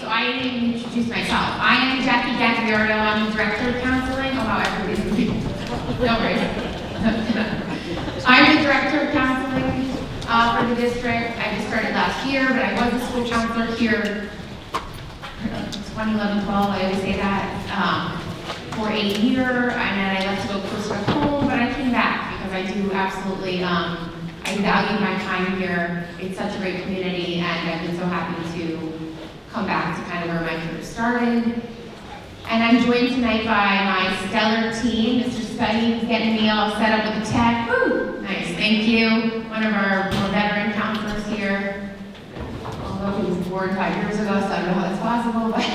so I didn't even introduce myself. I am Jackie Gagliardo. I'm the Director of Counseling. Oh wow, everybody's moving. No worries. I'm the Director of Counseling for the district. I just started last year, but I was a school counselor here 2011, 12, I always say that, for a year, and then I left to go closer to home, but I came back because I do absolutely, I value my time here. It's such a great community, and I've been so happy to come back to kind of where my career started. And I'm joined tonight by my stellar team. Mr. Spuddy is getting me all set up with the tech. Woo! Nice, thank you. One of our more veteran counselors here. Although he was born 5 years ago, so I don't know how that's possible. But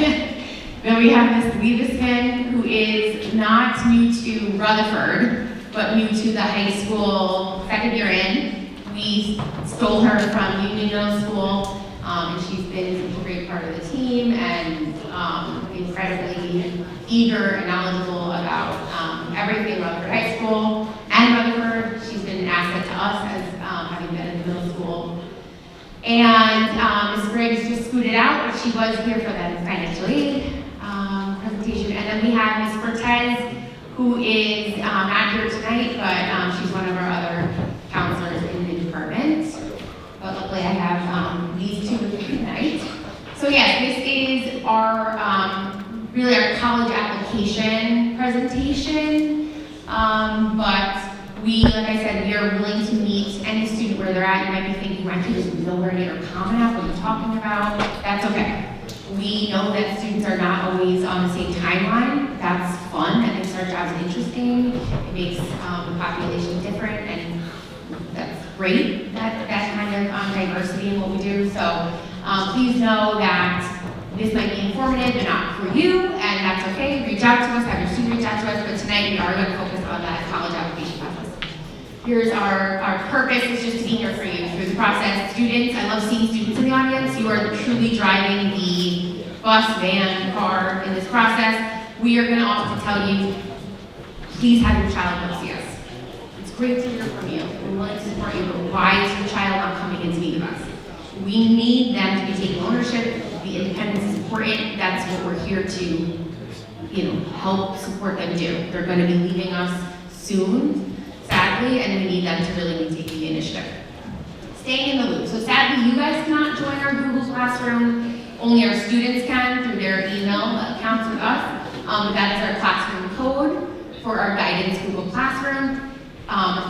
then we have Ms. Leibisman, who is not new to Rutherford, but new to the high school second year in. We stole her from Union Middle School, and she's been such a great part of the team and incredibly eager and knowledgeable about everything Rutherford High School and Rutherford. She's been an asset to us as having been in the middle school. And Ms. Briggs just scooted out, but she was here for the financial aid presentation. And then we have Ms. Cortez, who is not here tonight, but she's one of our other counselors in the department. But luckily I have these two with me tonight. So yes, this is our, really our college application presentation. But we, like I said, we are willing to meet any student where they're at. You might be thinking, my kid is nowhere near a Common App, what are you talking about? That's okay. We know that students are not always on the same timeline. That's fun, that makes our jobs interesting. It makes the population different, and that's great, that kind of diversity in what we do. So please know that this might be informative, but not for you, and that's okay. Reach out to us, have your student reach out to us, but tonight we are going to focus on that college application process. Here's our purpose, is just to be here for you through the process. Students, I love seeing students in the audience. You are truly driving the bus, van, car in this process. We are going to often tell you, please have your child come see us. It's great to hear from you. We want to support you, but why is your child not coming in to meet with us? We need them to be taking ownership. The independence is important. That's what we're here to, help support them do. They're going to be leaving us soon, sadly, and we need them to really be taking the initiative. Staying in the loop. So sadly, you guys cannot join our Google Classroom. Only our students can through their email accounts with us. That is our classroom code for our guidance Google Classroom.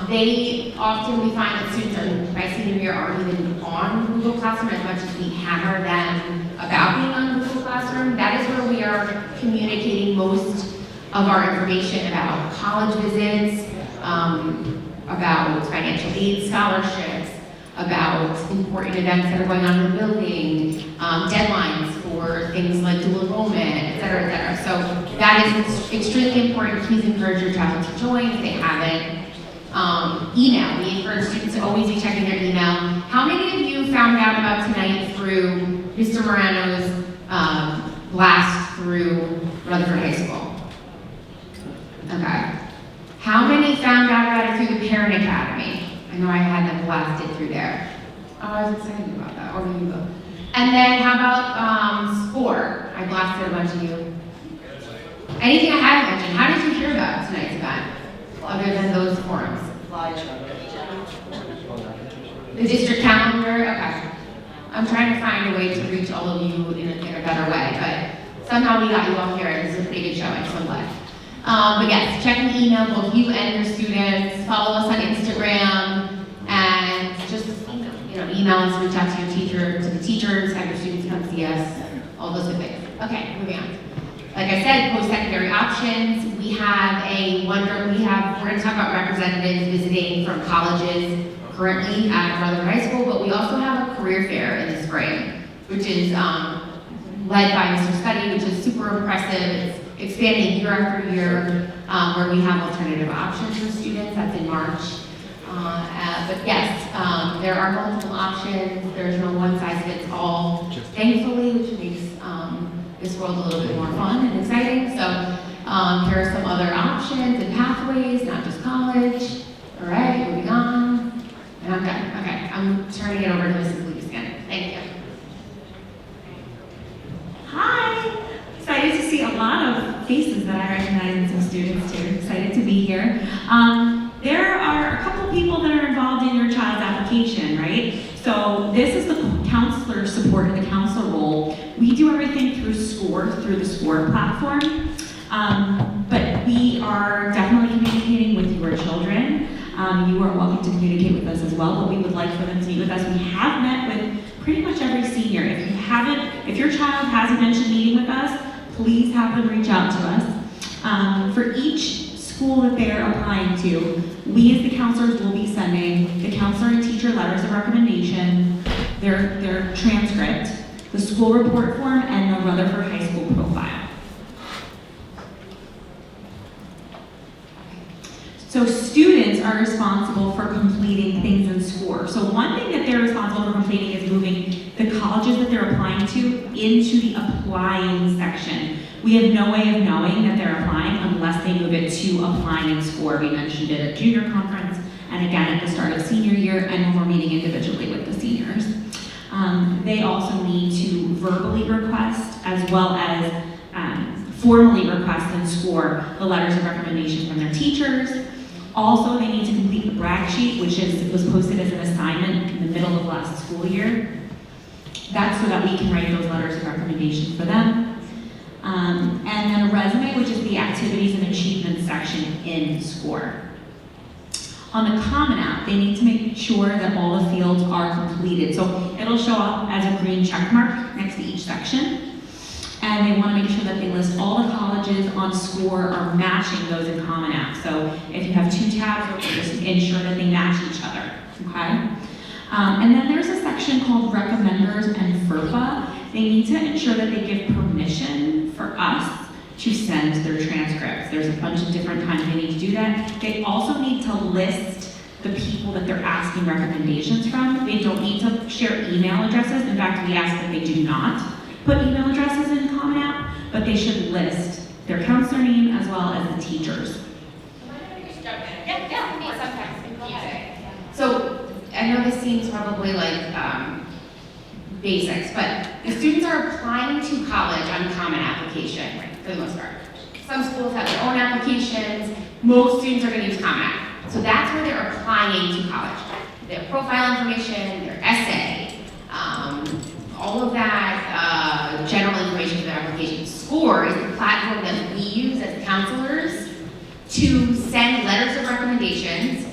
We find that students are, by senior year, aren't even on Google Classroom as much as we hammer them about being on Google Classroom. That is where we are communicating most of our information about college visits, about financial aid scholarships, about important events that are going on in the building, deadlines for things like dual enrollment, et cetera, et cetera. So that is extremely important. Please encourage your child to join if they haven't. Email. We encourage students to always be checking their email. How many of you found out about tonight through Mr. Morano's blast through Rutherford High School? Okay. How many found out about it through the Parent Academy? I know I had them blasted through there. Oh, I was excited about that. Or maybe both. And then how about SCORE? I blasted a bunch of you. Anything I haven't mentioned? How did you hear about tonight's event? Other than those forums? The district calendar? Okay. I'm trying to find a way to reach all of you in a better way, but somehow we got you all here, and this is a pretty good showing, so I'm glad. But yes, check the email, both you and your students. Follow us on Instagram, and just email us, reach out to your teacher, to the teachers, have your students come see us, all those good things. Okay, moving on. Like I said, post-secondary options. We're going to talk about representatives visiting from colleges currently at Rutherford High School, but we also have a career fair in the spring, which is led by Mr. Spuddy, which is super impressive. It's expanding year after year, where we have alternative options for students. That's in March. But yes, there are multiple options. There's no one-size-fits-all, thankfully, which makes this world a little bit more fun and exciting. So here are some other options and pathways, not just college. All right, moving on. And I'm done. Okay, I'm turning it over to Mrs. Leibisman. Thank you. So this is the counselor support and the counselor role. We do everything through SCORE, through the SCORE platform. But we are definitely communicating with your children. You are welcome to communicate with us as well, but we would like for them to meet with us. We have met with pretty much every senior. If your child hasn't mentioned meeting with us, please have them reach out to us. For each school that they're applying to, we as the counselors will be sending the counselor and teacher letters of recommendation, their transcript, the school report form, and the Rutherford High School profile. So students are responsible for completing things in SCORE. So one thing that they're responsible for completing is moving the colleges that they're applying to into the applying section. We have no way of knowing that they're applying unless they move it to applying in SCORE. We mentioned it at junior conference and again at the start of senior year and when we're meeting individually with the seniors. They also need to verbally request as well as formally request in SCORE the letters of recommendation from their teachers. Also, they need to complete the brag sheet, which was posted as an assignment in the middle of last school year. That's so that we can write those letters of recommendation for them. And then a resume, which is the activities and achievements section in SCORE. On the Common App, they need to make sure that all the fields are completed. So it'll show up as a green check mark next to each section. And they want to make sure that they list all the colleges on SCORE are matching those in Common App. So if you have two tabs open, just ensure that they match each other, okay? And then there's a section called Recommenders and FERPA. They need to ensure that they give permission for us to send their transcripts. There's a bunch of different times they need to do that. They also need to list the people that they're asking recommendations from. They don't need to share email addresses. In fact, we ask that they do not put email addresses in Common App, but they should list their counselor name as well as the teachers. So I know this seems probably like basics, but the students are applying to college on Common Application for the most part. Some schools have their own applications. Most students are going to use Common App. So that's where they're applying to college. Their profile information, their essay, all of that general information for their application. SCORE is the platform that we use as counselors to send letters of recommendations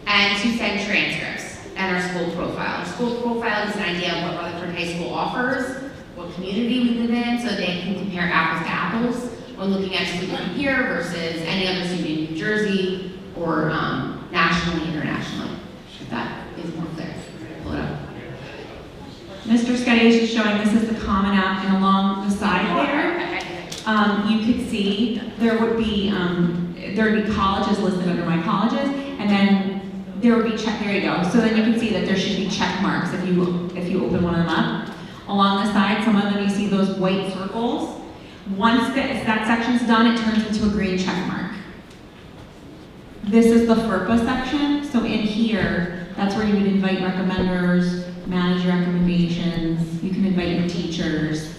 and to send transcripts and our school profile. Our school profile is an idea of what Rutherford High School offers, what community we live in, so they can compare apples to apples when looking at a student from here versus any other student in New Jersey or nationally, internationally. If that is more clear. Pull it up. Mr. Scuddy is just showing this is the Common App, and along the side there, you could see there would be colleges listed under my colleges, and then there would be there you go. So then you can see that there should be check marks if you open one of them up. Along the side, some of them you see those white circles. Once that section's done, it turns into a green check mark. This is the FERPA section, so in here, that's where you would invite recommenders, manage your recommendations, you can invite your teachers.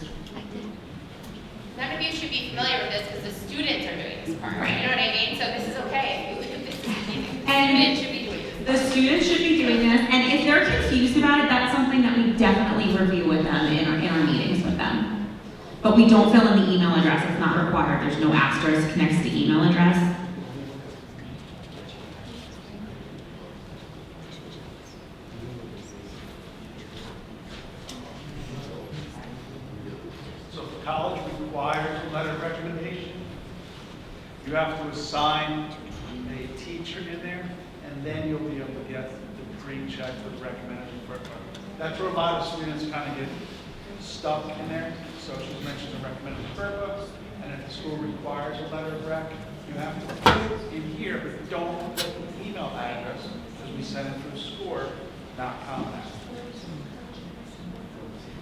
None of you should be familiar with this because the students are doing this part, right? You know what I mean? So this is okay. Students should be doing this. The students should be doing this, and if they're confused about it, that's something that we definitely review with them in our meetings with them. But we don't fill in the email address, it's not required. There's no asterisk next to email address. College requires a letter of recommendation. You have to assign a teacher in there, and then you'll be able to get the green check with recommended for. That's where a lot of students kind of get stuck in there. So she mentioned the recommended purpose, and if the school requires a letter of rec, you have to put it in here, but don't put the email address because we send it through SCORE, not Common App.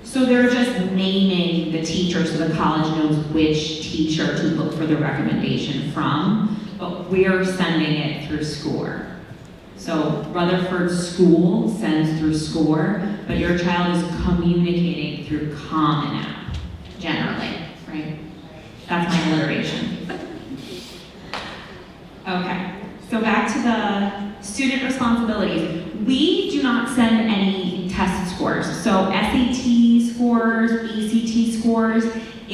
So they're just naming the teacher so the college knows which teacher to look for the recommendation from, but we're sending it through SCORE. So Rutherford School sends through SCORE, but your child is communicating through Common App, generally, right? That's my alliteration. Okay, so back to the student responsibilities. We do not send any tests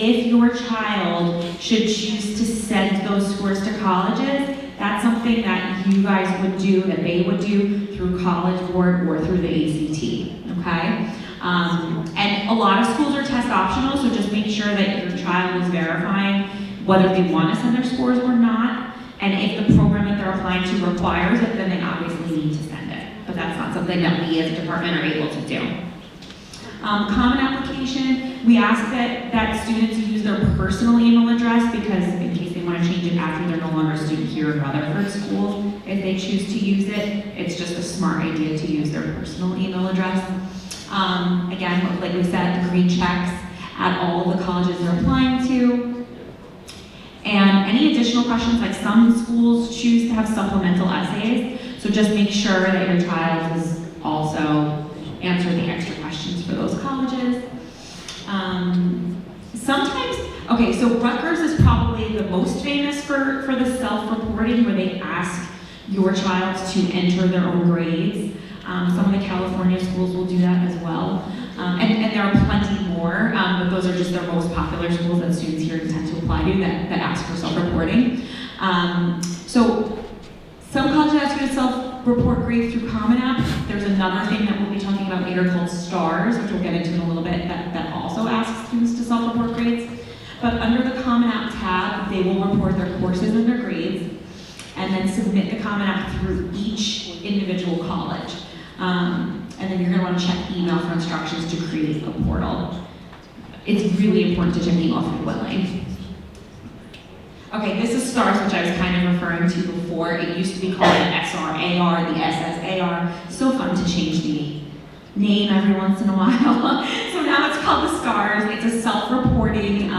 if your child should choose to send those scores to colleges, that's something that you guys would do, that they would do through College Board or through the ACT, okay? And a lot of schools are test optional, so just make sure that your child is verifying whether they want to send their scores or not. And if the program that they're applying to requires it, then they obviously need to send it. But that's not something that we as a department are able to do. Common application, we ask that students use their personal email address because in case they want to change it after they're no longer a student here in Rutherford School, if they choose to use it, it's just a smart idea to use their personal email address. Again, like we said, the green checks at all of the colleges they're applying to. And any additional questions, like some schools choose to have supplemental essays, so just make sure that your child is also answering the extra questions for those colleges. Sometimes, okay, so Rutgers is probably the most famous for the self-reporting where they ask your child to enter their own grades. Some of the California schools will do that as well. And there are plenty more, but those are just their most popular schools that students here tend to apply to that ask for self-reporting. So some colleges ask you to self-report grades through Common App. There's another thing that we'll be talking about later called STARS, which we'll get into in a little bit, that also asks students to self-report grades. But under the Common App tab, they will report their courses and their grades, and then submit the Common App through each individual college. And then you're going to want to check email for instructions to create a portal. It's really important to check email frequently. Okay, this is STARS, which I was kind of referring to before. It used to be called the SRAR, the SSAR. So fun to change the name every once in a while. So now it's called the STARS. It's a self-reporting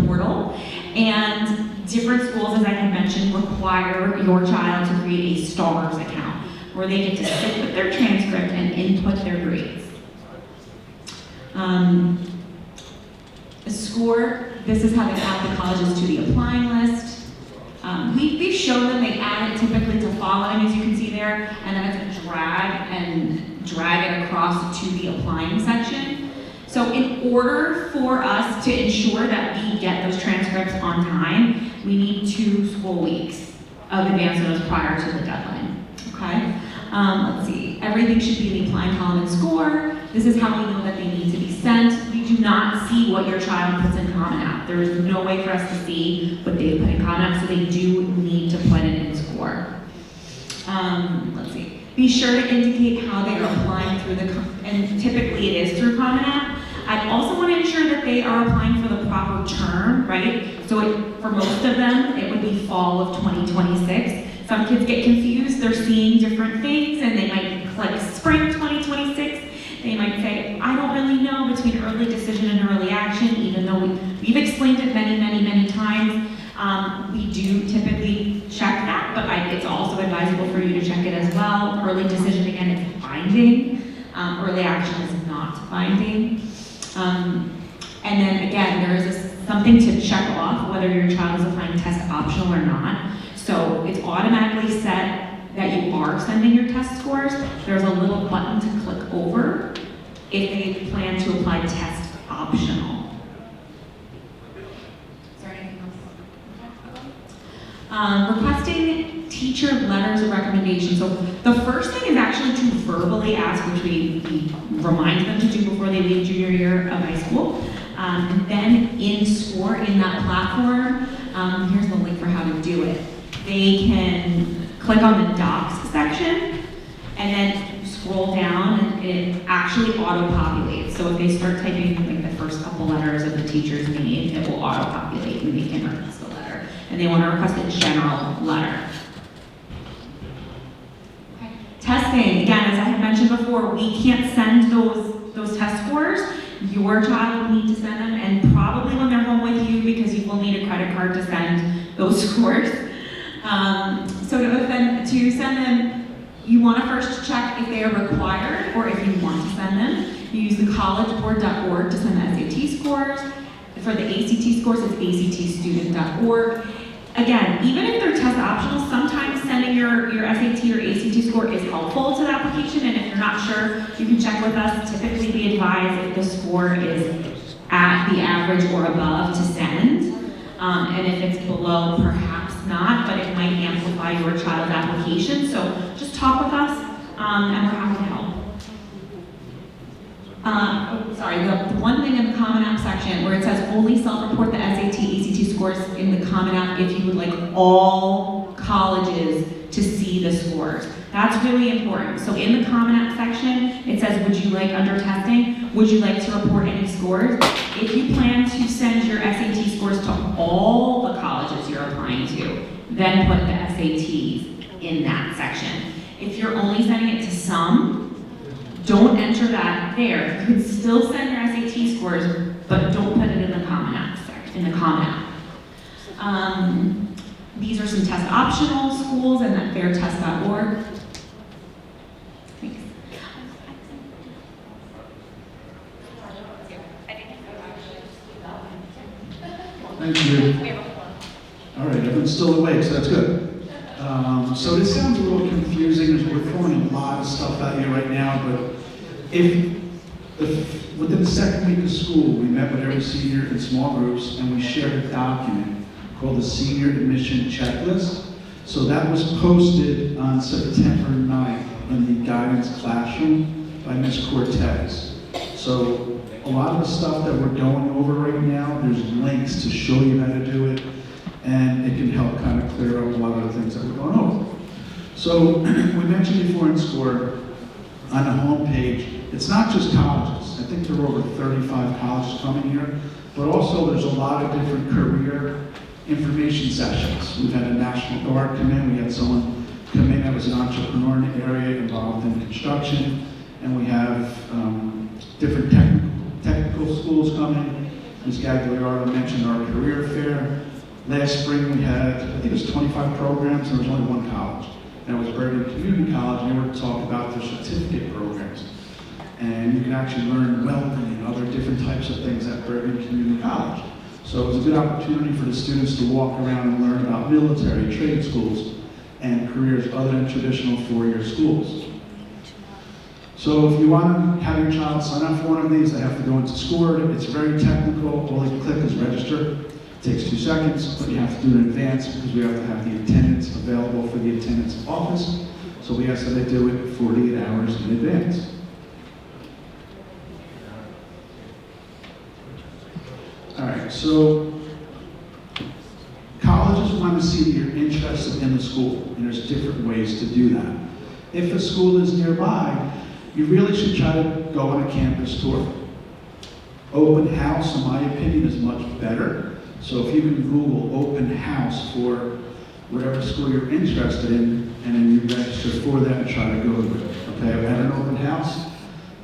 portal. And different schools, as I had mentioned, require your child to create a STARS account, where they get to sit with their transcript and input their grades. A score, this is how they add the colleges to the applying list. We've shown them they add it typically to following, as you can see there, and then it's a drag it across to the applying section. So in order for us to ensure that we get those transcripts on time, we need 2 school weeks of advance notice prior to the deadline. Okay? Let's see. Everything should be in the applying column and score. This is how we know that they need to be sent. We do not see what your child puts in Common App. There is no way for us to see what they put in Common App, so they do need to put it in score. Let's see. Be sure to indicate how they are applying through and typically it is through Common App. I also want to ensure that they are applying for the proper term, right? So for most of them, it would be fall of 2026. Some kids get confused, they're seeing different things, and they might click spring 2026. They might say, I don't really know between early decision and early action, even though we've explained it many, many, many times. We do typically check that, but it's also advisable for you to check it as well. Early decision, again, is binding. Early action is not binding. And then again, there is something to check off whether your child is applying test optional or not. So it's automatically set that you are sending your test scores. There's a little button to click over if they plan to apply test optional. Is there anything else? Requesting teacher letters of recommendation. So the first thing is actually to verbally ask, which we remind them to do before they leave junior year of high school. And then in SCORE, in that platform, here's the link for how to do it. They can click on the docs section and then scroll down and it actually auto-populates. So if they start typing like the first couple letters of the teacher's name, it will auto-populate and they can request a letter. And they want to request a general letter. Okay. Testing, again, as I had mentioned before, we can't send those test scores. Your child will need to send them, and probably when they're home with you, because you will need a credit card to send those scores. So to send them, you want to first check if they are required or if you want to send them. You use the collegeboard.org to send the SAT scores. For the ACT scores, it's actstudent.org. Again, even if they're test optional, sometimes sending your SAT or ACT score is helpful to the application, and if you're not sure, you can check with us. Typically, we advise if the score is at the average or above to send. And if it's below, perhaps not, but it might amplify your child's application. So just talk with us, and we're happy to help. The one thing in the Common App section where it says only self-report the SAT, ACT scores in the Common App if you would like all colleges to see the scores. That's really important. So in the Common App section, it says, would you like, under testing, would you like to report any scores? If you plan to send your SAT scores to all the colleges you're applying to, then put the SATs in that section. If you're only sending it to some, don't enter that there. You can still send your SAT scores, but don't put it in the Common App section, in the Common App. These are some test optional schools and at fairtest.org. Thanks. Thank you. All right, everyone's still awake, so that's good. So this sounds a little confusing. We're throwing a lot of stuff at you right now, but within the second week of school, we met with every senior in small groups, and we shared a document called the Senior Admission Checklist. So that was posted on September 9th in the guidance classroom by Ms. Cortez. So a lot of the stuff that we're going over right now, there's links to show you how to do it, and it can help kind of clear up a lot of the things that we're going over. So we mentioned before in SCORE, on the homepage, it's not just colleges. I think there are over 35 colleges coming here, but also there's a lot of different career information sessions. We've had a National Guard come in, we had someone come in that was an entrepreneur in the area involved in construction, and we have different technical schools coming. Ms. Gagliardo mentioned our career fair. Last spring we had, I think it was 25 programs, and there was only one college. That was Bergen Community College, and they were to talk about their certificate programs. And you can actually learn welding and other different types of things at Bergen Community College. So it was a good opportunity for the students to walk around and learn about military, trade schools, and careers other than traditional four-year schools. So if you want to have your child sign up for one of these, they have to go into SCORE. It's very technical. All you click is register. It takes 2 seconds, but you have to do it in advance because we have to have the attendance available for the attendance office. So we ask that they do it 48 hours in advance. All right, so colleges want to see that you're interested in the school, and there's different ways to do that. If the school is nearby, you really should try to go on a campus tour. Open house, in my opinion, is much better. So if you can Google open house for whatever school you're interested in, and then you register for that and try to go to it. Okay, at an open house,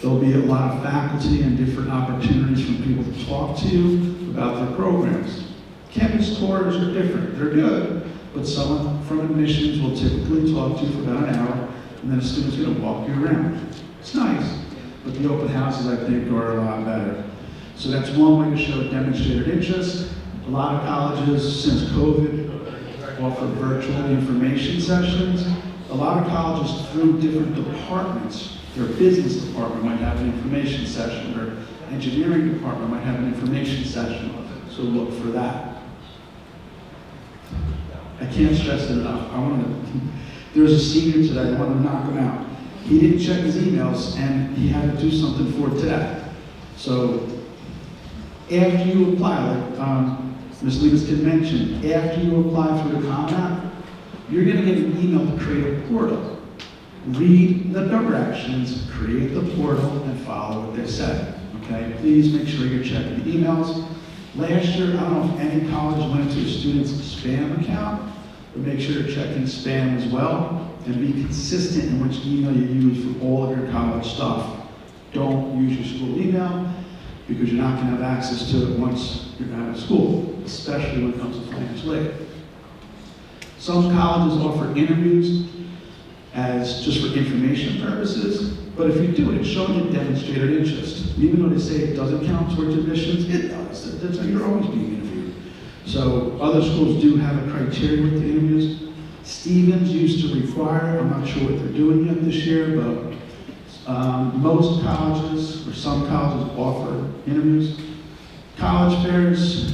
there'll be a lot of faculty and different opportunities for people to talk to you about their programs. Campus tours are different. They're good, but someone from admissions will typically talk to you for about an hour, and then a student's going to walk you around. It's nice, but the open houses, I think, are a lot better. So that's one way to show demonstrated interest. A lot of colleges, since COVID, offer virtual information sessions. A lot of colleges, through different departments, their business department might have an information session, their engineering department might have an information session, so look for that. I can't stress it enough. There was a senior today, I want to knock him out. He didn't check his emails, and he had to do something for today. So after you apply, like Ms. Leviston mentioned, after you apply for the Common App, you're going to get an email to create a portal. Read the directions, create the portal, and follow what they say. Okay? Please make sure you're checking the emails. Last year, I don't know if any college went to a student's spam account, but make sure you're checking spam as well, and be consistent in which email you use for all of your college stuff. Don't use your school email, because you're not going to have access to it once you're out of school, especially when it comes to financial aid. Some colleges offer interviews as just for information purposes, but if you do it, it's showing you demonstrated interest. And even though they say it doesn't count towards admissions, it does. That's how you're always being interviewed. So other schools do have a criteria with the interviews. Stevens used to require, I'm not sure what they're doing yet this year, but most colleges, or some colleges, offer interviews. College fairs,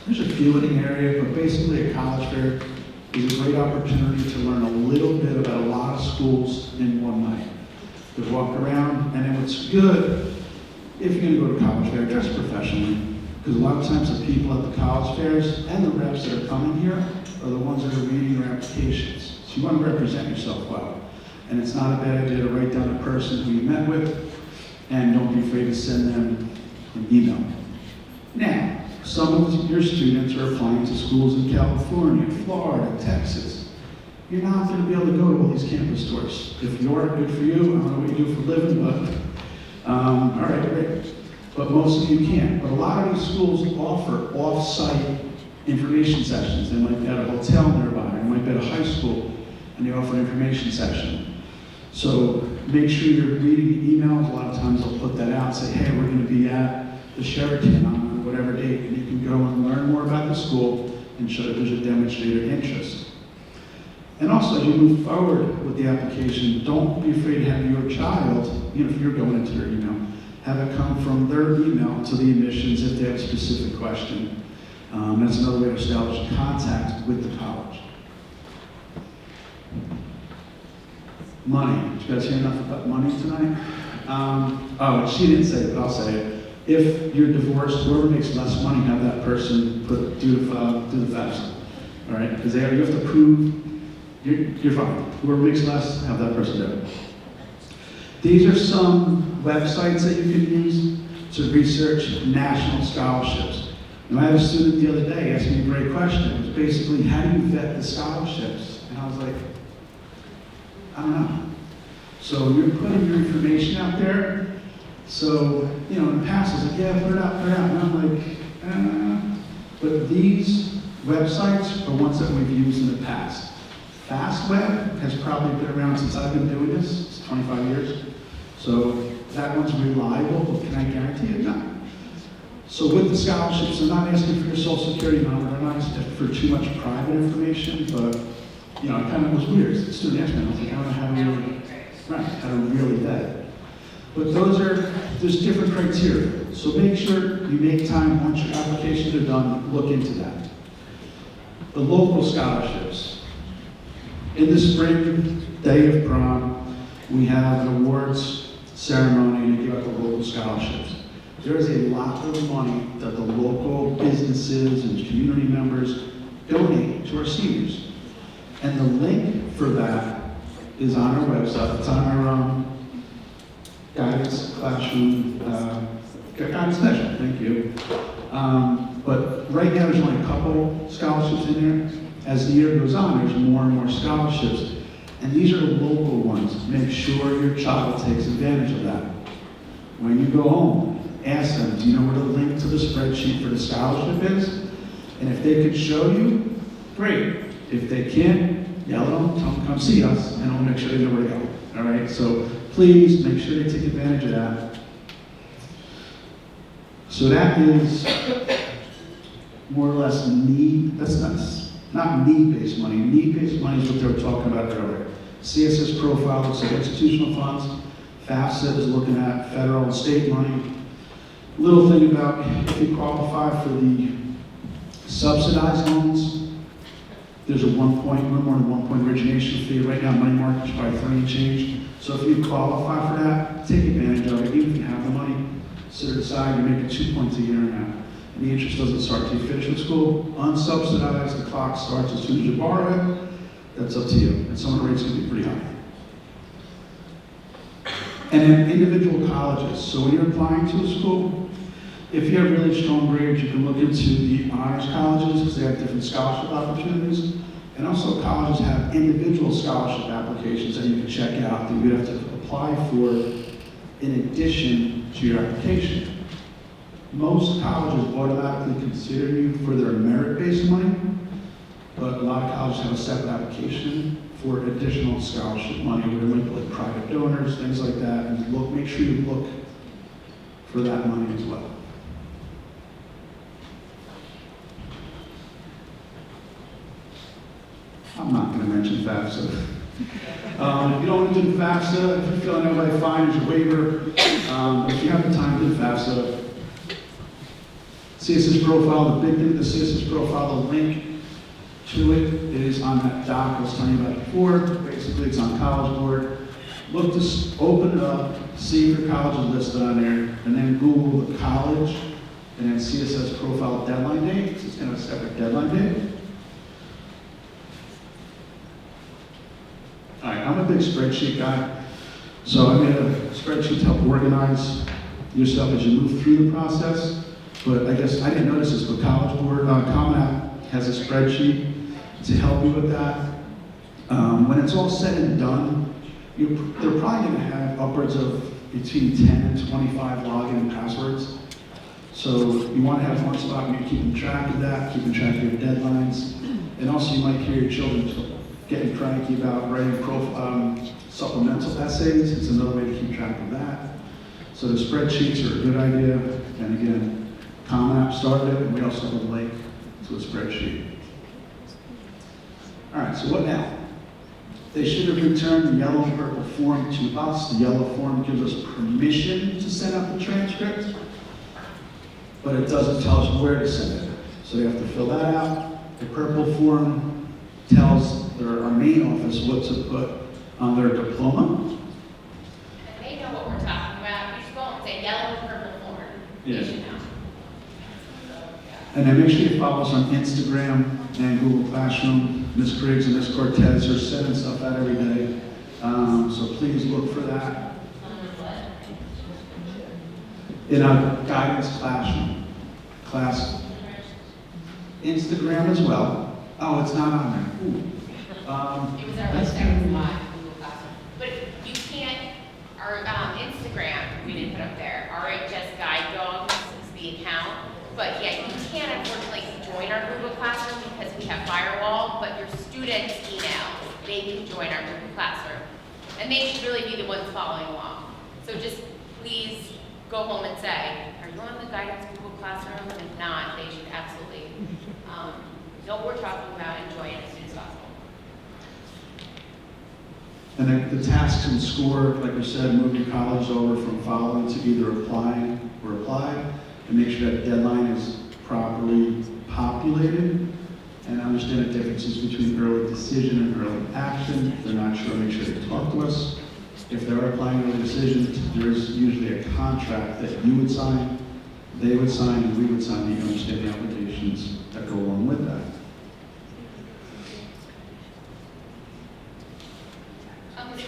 there's a few in the area, but basically a college fair is a great opportunity to learn a little bit about a lot of schools in one night. To walk around, and then what's good, if you're gonna go to college fair, dress professionally. Because a lot of times the people at the college fairs and the reps that are coming here are the ones that are reading their applications. So you want to represent yourself well. And it's not a bad idea to write down the person who you met with, and don't be afraid to send them an email. Now, some of your students are applying to schools in California, Florida, Texas. You're not going to be able to go to all these campus tours. If you are, good for you. I don't know what you do for a living, but all right, great. But most of you can't. But a lot of these schools offer off-site information sessions. They might be at a hotel nearby, they might be at a high school, and they offer an information session. So make sure you're reading the emails. A lot of times they'll put that out, say, hey, we're going to be at the Sheraton on whatever date, and you can go and learn more about the school and show that there's a demonstrated interest. And also, as you move forward with the application, don't be afraid to have your child, if you're going into their email, have it come from their email to the admissions if they have a specific question. That's another way to establish contact with the college. Money. Did you guys hear enough about money tonight? Oh, she didn't say it, but I'll say it. If you're divorced, whoever makes less money, have that person do the FAFSA. All right? Because you have to prove you're fine. Whoever makes less, have that person do it. These are some websites that you can use to research national scholarships. And I had a student the other day ask me a great question. It was basically, how do you vet the scholarships? And I was like, I don't know. So you're putting your information out there. So, in the past, I was like, yeah, put it out. And I'm like, But these websites are ones that we've used in the past. FastWeb has probably been around since I've been doing this. It's 25 years. So that one's reliable, but can I guarantee it? No. So with the scholarships, I'm not asking for your social security number. I'm not asking for too much private information, but it kind of was weird. The student asked me, I was like, I don't know how to really vet it. But there's different criteria. So make sure you make time once your applications are done, look into that. The local scholarships. In the spring, day of prom, we have an awards ceremony to give out the local scholarships. There is a lot of money that the local businesses and community members donate to our seniors. And the link for that is on our website. It's on our guidance classroom, guidance session, thank you. But right now there's only a couple scholarships in there. As the year goes on, there's more and more scholarships. And these are the local ones. Make sure your child takes advantage of that. When you go home, ask them, do you know where the link to the spreadsheet for the scholarship is? And if they could show you, great. If they can't, yell at them, tell them come see us, and we'll make sure they know where to go. All right, so please make sure they take advantage of that. So that is more or less not need-based money. Need-based money is what they were talking about earlier. CSS profile looks at institutional funds. FAFSA is looking at federal and state money. Little thing about if you qualify for the subsidized loans, there's a no more than 1 point origination fee. Right now, money market is probably 3 and change. So if you qualify for that, take advantage of it. Even if you have the money, set it aside, you're making 2 points a year now. And the interest doesn't start till you finish with school. Unsubsidized, the clock starts as soon as you borrow it. That's up to you. And some of the rates can be pretty high. And then individual colleges. So when you're applying to a school, if you have really strong grades, you can look into the honors colleges because they have different scholarship opportunities. And also colleges have individual scholarship applications that you can check out that you have to apply for in addition to your application. Most colleges automatically consider you for their merit-based money, but a lot of colleges have a separate application for additional scholarship money, where they might be like private donors, things like that, and make sure you look for that money as well. I'm not going to mention FAFSA. If you don't want to do FAFSA, if you're feeling everybody fine, there's a waiver. If you have the time to do FAFSA, CSS profile, the big thing with the CSS profile, the link to it is on that doc I was telling you about before. Basically, it's on College Board. Look to open it up, see if your college is listed on there, and then Google the college, and then CSS profile deadline date. So it's going to have a separate deadline date. All right, I'm a big spreadsheet guy, so I made a spreadsheet to help organize yourself as you move through the process. But I guess I didn't notice this, but College Board, Common App has a spreadsheet to help you with that. When it's all said and done, they're probably going to have upwards of between 10 and 25 login and passwords. So you want to have one spot where you're keeping track of that, keeping track of your deadlines, and also you might hear your children getting cranky about writing supplemental essays. It's another way to keep track of that. So the spreadsheets are a good idea, and again, Common App started it, and we also have a link to a spreadsheet. All right, so what now? They should have returned the yellow and purple form to us. The yellow form gives us permission to send out the transcript, but it doesn't tell us where to send it. So they have to fill that out. The purple form tells our main office what to put on their diploma. And they know what we're talking about. You just go and say yellow and purple form. Yeah. You should know. And then make sure you follow us on Instagram and Google Classroom. Ms. Griggs and Ms. Cortez are sending stuff out every day. So please look for that. In our guidance class, Instagram as well. Oh, it's not on there. Ooh. It was our website, Google Classroom. But you can't, our Instagram, we didn't put up there. RHS Guide Dogs is the account. But yeah, you can't unfortunately join our Google Classroom because we have firewall, but your students' emails, they can join our Google Classroom. And they should really be the ones following along. So just please go home and say, are you on the guidance Google Classroom? And if not, they should absolutely know what we're talking about and join as soon as possible. And then the tasks and score, like we said, move your college over from following to either applying or applied, and make sure that deadline is properly populated, and understand the differences between early decision and early action. If they're not sure, make sure they talk to us. If they're applying early decisions, there's usually a contract that you would sign, they would sign, and we would sign, and you understand the obligations that go along with that.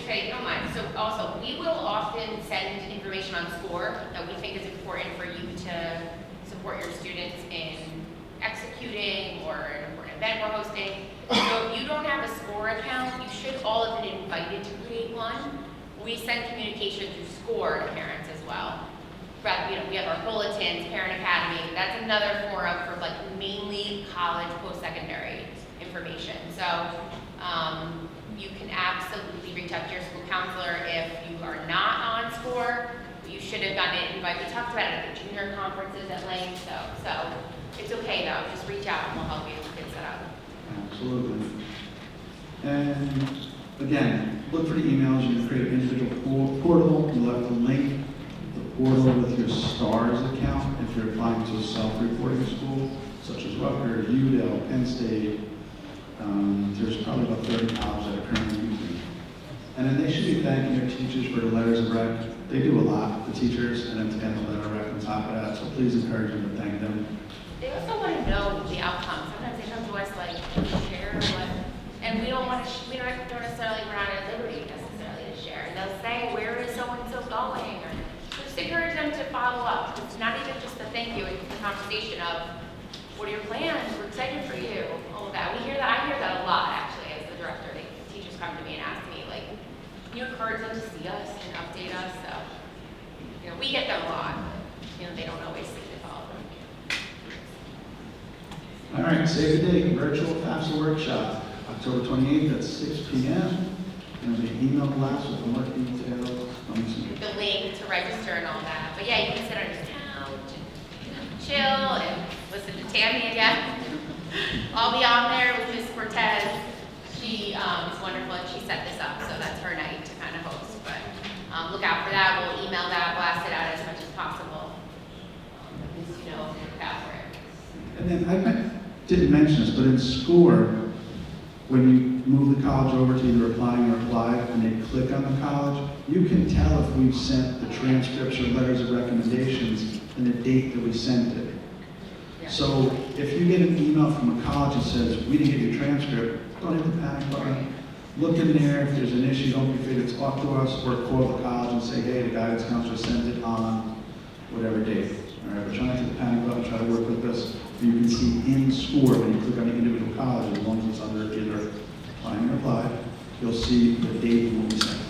Okay, don't mind. So also, we will often send information on SCORE that we think is important for you to support your students in executing or an important event we're hosting. So if you don't have a SCORE account, you should all have been invited to create one. We send communication through SCORE to parents as well. We have our bulletins, Parent Academy. That's another forum for like mainly college, post-secondary information. So you can absolutely reach out to your school counselor if you are not on SCORE. You should have gotten an invite. We talked about it at the junior conferences at length, so it's okay though. Just reach out and we'll help you get set up. Absolutely. And again, look for the emails. You can create an individual portal. You'll have to link the portal with your STARS account if you're applying to a self-reporting school, such as Rutherford, UDL, Penn State. There's probably about 30 colleges that are currently using it. And then they should be thanking their teachers for the letters of rec. They do a lot, the teachers, and then to get the letter of rec on top of that. So please encourage them to thank them. They also want to know the outcome. Sometimes they come to us like, share what, and we don't want to, we don't necessarily, we're not at liberty necessarily to share. And they'll say, where is so-and-so going? Or just encourage them to follow up. It's not even just a thank you, it's the conversation of, what are your plans? We're excited for you. All of that. I hear that a lot actually as the director. Teachers come to me and ask me, like, can you encourage them to see us and update us? So, we get them a lot. They don't always see the follow them. All right, save the date, virtual FAFSA workshop, October 28th at 6 p.m. There'll be an email blast with the more details. The link to register and all that. But yeah, you can sit on your couch and chill and listen to Tammy again. I'll be on there with Ms. Cortez. She is wonderful and she set this up, so that's her night to kind of host. But look out for that. We'll email that, blast it out as much as possible. At least look out for it. And didn't mention this, but in SCORE, when you move the college over to either applying or apply, and they click on the college, you can tell if we've sent the transcripts or letters of recommendations and the date that we sent it. So if you get an email from a college that says, we didn't get your transcript, don't hit the panic button. Look in there, if there's an issue, don't be afraid to talk to us, or call the college and say, hey, the guidance counselor sent it on whatever date. All right, we're trying to hit the panic button, try to work with this. You can see in SCORE, when you click on the individual college, as long as it's under either applying or applied, you'll see the date and what we sent.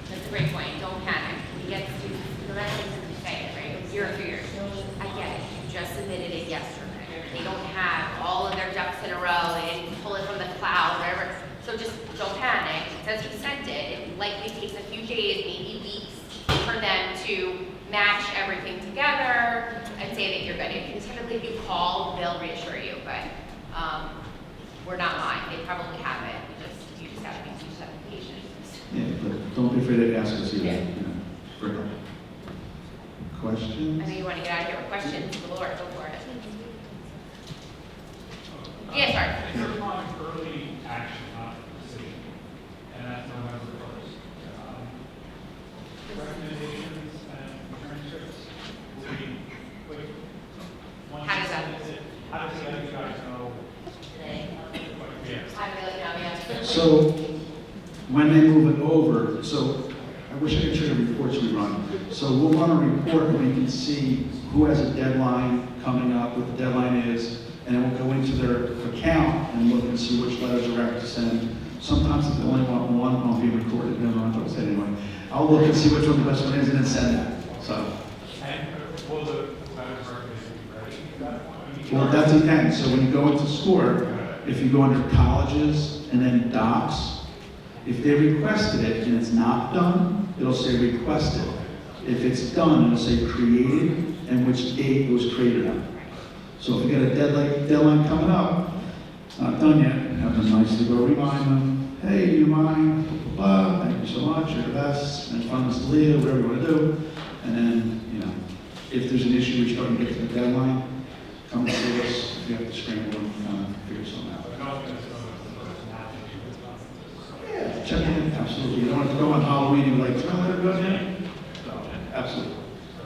That's a great point. Don't panic. We get students, no matter what you say, right? Year after year. I get it. You just submitted it yesterday. They don't have all of their ducks in a row. They didn't pull it from the cloud, whatever. So just don't panic. It says you sent it. It likely takes a few days, maybe weeks, for them to match everything together and say that you're good. And typically, if you call, they'll reassure you. But we're not lying. They probably have it. You just have to be patient. Yeah, but don't be afraid to ask us either. Yeah. You know, for help. Questions? I know you want to get out of here with questions. Lord, go for it. Yeah, sorry. You're applying early action, not decision, and that's November 1st. Recommendations and transcripts will be quick. Once How you does that- send it, how does that you guys know? Yeah. I really know, yeah. So when they move it over, so I wish I could show you the reports we run. So we'll run a report where we can see who has a deadline coming up, what the deadline is, and then we'll go into their account and look and see which letters are ready to send. Sometimes if they only want one, won't be recorded, never mind what I said anyway. I'll look and see which one the best one is and then send that, so. And will the letters recommendation be ready at that point? I mean, Well, that depends. So when you go into SCORE, if you go under colleges and then docs, if they requested it and it's not done, it'll say requested. If it's done, it'll say created and which date it was created on. So if you get a deadline coming up, it's not done yet, have them nicely go remind them, hey, do you mind, blah, thank you so much, you're the best, and fun Mr. Leo, whatever you want to do. And then, you know, if there's an issue, we're starting to get to the deadline, come to us, if you have to scramble and kind of figure something out. I don't think it's the first match. Yeah, check in, absolutely. You don't have to go on Halloween and be like, oh, let it go in. So, absolutely.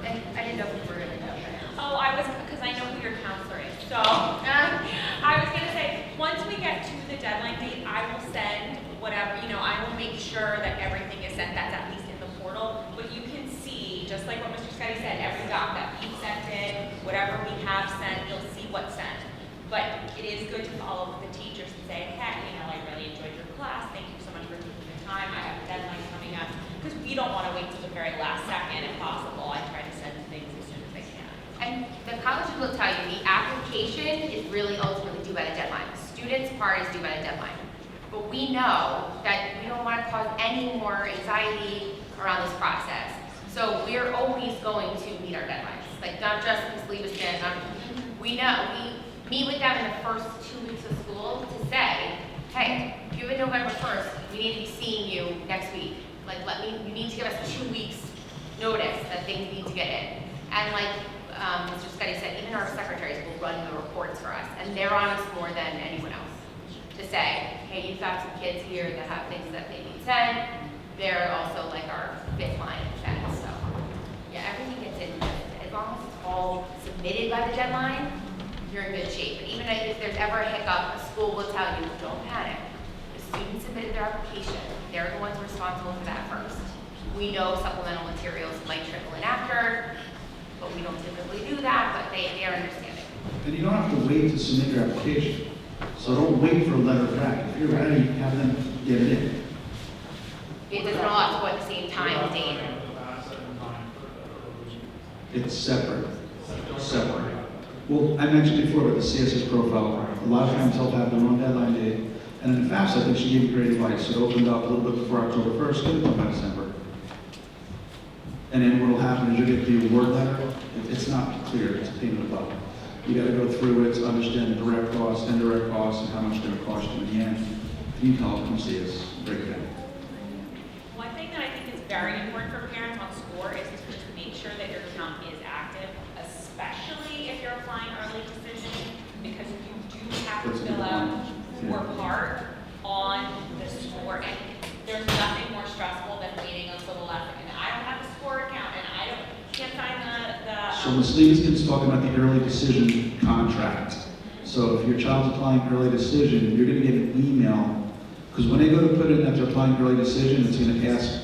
And I didn't know if we were going to know that. Oh, I was, because I know who your counselor is. So, I was gonna say, once we get to the deadline date, I will send whatever, I will make sure that everything is sent, that's at least in the portal. But you can see, just like what Mr. Scotty said, every doc that we sent in, whatever we have sent, you'll see what's sent. But it is good to follow up with the teachers and say, hey, I really enjoyed your class, thank you so much for taking the time, I have a deadline coming up. Because we don't want to wait till the very last second if possible. I try to send things as soon as I can. And the colleges will tell you the application is really ultimately due by the deadline. The student's part is due by the deadline. But we know that we don't want to cause any more anxiety around this process. So we're always going to meet our deadlines. Like not just Ms. Liebeston, we know, we meet with them in the first 2 weeks of school to say, hey, given November 1st, we need to be seeing you next week. Like you need to give us 2 weeks notice that things need to get in. And like Mr. Scuddy said, even our secretaries will run the reports for us, and they're on us more than anyone else to say, hey, you've got some kids here that have things that they need sent. They're also like our fifth line of defense. So yeah, everything gets in. As long as it's all submitted by the deadline, you're in good shape. But even if there's ever a hiccup, a school will tell you, don't panic. The student submitted their application. They're the ones responsible for that first. We know supplemental materials might trickle in after, but we don't typically do that, but they are understanding. And you don't have to wait to submit your application. So don't wait for a letter back. If you're ready, have them get it in. It doesn't all have to go at the same time and date. It's separate. Separate. Well, I mentioned before about the CSS profile. A lot of times they'll have their own deadline date. And in the FAFSA, I think she gave you great advice. It opened up a little bit before October 1st, get it done by December. And then what will happen is you'll get the award letter. It's not clear, it's a pain in the butt. You gotta go through it to understand direct costs, indirect costs, and how much they're gonna cost you in the end. If you need help, come see us, break it down. One thing that I think is very important for parents on SCORE is to make sure that your account is active, especially if you're applying early decision. So Ms. Leviskin's talking about the early decision contract. So if your child's applying early decision, you're gonna get an email, because when they go to put in that they're applying early decision, it's gonna ask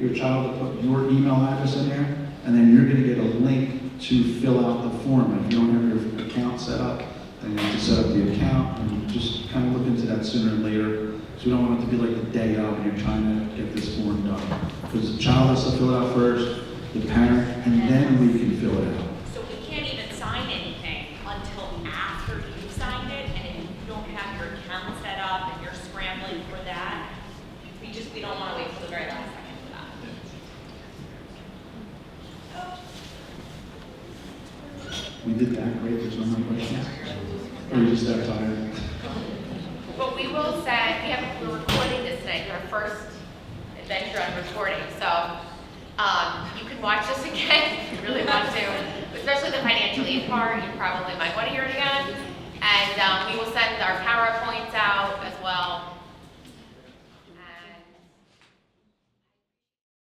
your child to put your email address in there, and then you're gonna get a link to fill out the form. And if you don't have your account set up, then you have to set up the account, and just kind of look into that sooner or later. So we don't want it to be like the day of, and you're trying to get this form done. Because the child has to fill it out first, the parent, and then we can fill it out. So we can't even sign anything until after you've signed it, and if you don't have your account set up and you're scrambling for that, we don't want to wait till the very last second for that. We did that, great, there's no more questions? Or you just that tired? But we will send, we're recording this tonight, it's our first adventure on recording, so you can watch this again if you really want to, especially the financial aid part, you probably might want to hear it again. And we will send our PowerPoints out as well.